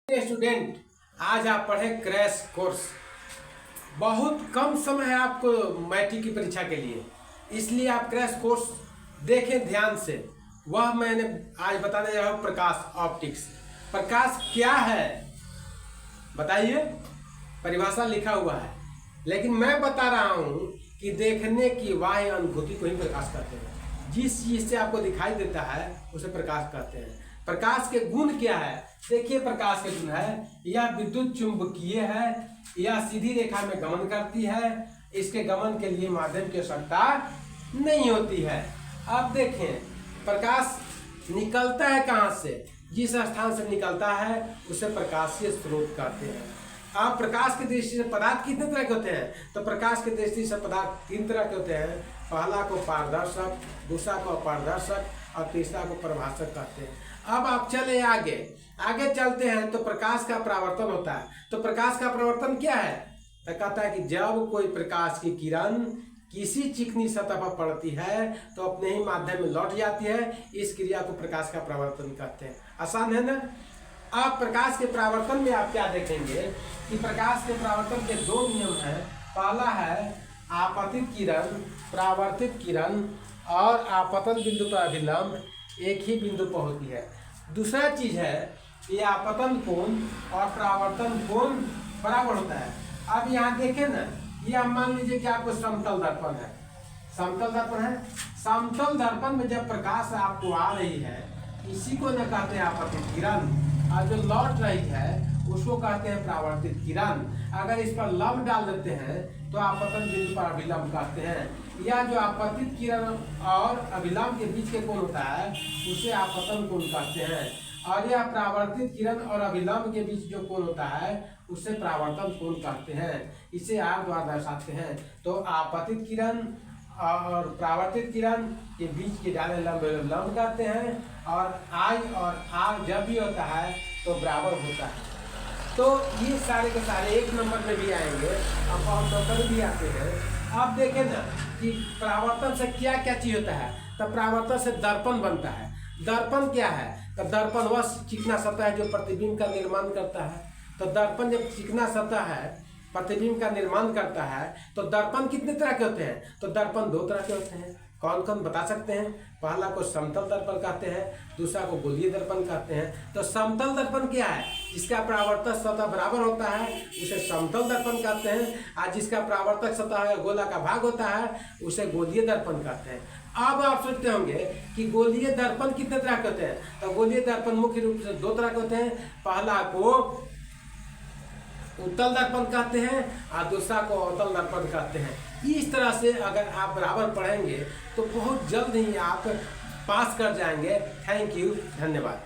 Student, आज आप पढ़े क्रैश कोर्स। बहुत कम समय है आपको मैट्रिक की परीक्षा के लिए, इसलिए आप क्रैश कोर्स देखें ध्यान से। वह मैंने आज बताने जा रहा हूँ प्रकाश ऑप्टिक्स। प्रकाश क्या है बताइए, परिभाषा लिखा हुआ है, लेकिन मैं बता रहा हूँ कि देखने की बाह्य अनुभूति को ही प्रकाश कहते हैं। जिस चीज से आपको दिखाई देता है उसे प्रकाश कहते हैं। प्रकाश के गुण क्या है? देखिए, प्रकाश के गुण है, यह विद्युत चुंबकीय है, यह सीधी रेखा में गमन करती है, इसके गमन के लिए माध्यम की आवश्यकता नहीं होती है। अब देखें, प्रकाश निकलता है कहाँ से? जिस स्थान से निकलता है उसे प्रकाशीय स्रोत कहते हैं। अब प्रकाश की दृष्टि से पदार्थ कितने तरह के होते हैं? तो प्रकाश की दृष्टि से पदार्थ 3 तरह के होते हैं। पहला को पारदर्शक, दूसरा को अपारदर्शक और तीसरा को प्रभाषक कहते हैं। अब आप चले आगे चलते हैं तो प्रकाश का परावर्तन होता है। तो प्रकाश का परावर्तन क्या है? तो कहता है कि जब कोई प्रकाश की किरण किसी चिकनी सतह पर पड़ती है तो अपने ही माध्यम में लौट जाती है। इस क्रिया को प्रकाश का परावर्तन कहते हैं। आसान है ना? अब प्रकाश के परावर्तन में आप क्या देखेंगे कि प्रकाश के परावर्तन के 2 नियम हैं। पहला है आपतित किरण, परावर्तित किरण और आपतन बिंदु पर अभिलंब एक ही बिंदु पर होती है। दूसरा चीज है कि आपतन कोण और परावर्तन कोण बराबर होता है। अब यहाँ देखें ना, ये आप मान लीजिए कि आपको समतल दर्पण है, समतल दर्पण है। समतल दर्पण में जब प्रकाश आपको आ रही है, इसी को न कहते हैं आपतित किरण, और जो लौट रही है उसको कहते हैं परावर्तित किरण। अगर इस पर लंब डाल देते हैं तो आपतन बिंदु पर अभिलंब कहते हैं। या जो आपतित किरण और अभिलंब के बीच के कोण होता है उसे आपतन कोण कहते हैं। और यह परावर्तित किरण और अभिलंब के बीच जो कोण होता है उसे परावर्तन कोण कहते हैं। इसे R द्वारा दर्शाते हैं। तो आपतित किरण और परावर्तित किरण के बीच के डाले लंब कहते हैं। और I और R जब भी होता है तो बराबर होता है। तो ये सारे के सारे 1 नंबर में भी आएंगे, अब और नंबर भी आते हैं। आप देखें ना कि परावर्तन से क्या क्या चीज होता है। तो परावर्तन से दर्पण बनता है। दर्पण क्या है? तो दर्पण वह चिकना सतह है जो प्रतिबिंब का निर्माण करता है। तो दर्पण जब चिकना सतह है, प्रतिबिंब का निर्माण करता है, तो दर्पण कितने तरह के होते हैं? तो दर्पण 2 तरह के होते हैं। कौन कौन बता सकते हैं? पहला को समतल दर्पण कहते हैं, दूसरा को गोलीय दर्पण कहते हैं। तो समतल दर्पण क्या है? जिसका परावर्तक सतह बराबर होता है उसे समतल दर्पण कहते हैं, और जिसका परावर्तक सतह गोला का भाग होता है उसे गोलीय दर्पण कहते हैं। अब आप सोचते होंगे कि गोलीय दर्पण कितने तरह के होते हैं? तो गोलीय दर्पण मुख्य रूप से 2 तरह के होते हैं। पहला को उत्तल दर्पण कहते हैं और दूसरा को अवतल दर्पण कहते हैं। इस तरह से अगर आप बराबर पढ़ेंगे तो बहुत जल्द ही आप पास कर जाएंगे। थैंक यू, धन्यवाद।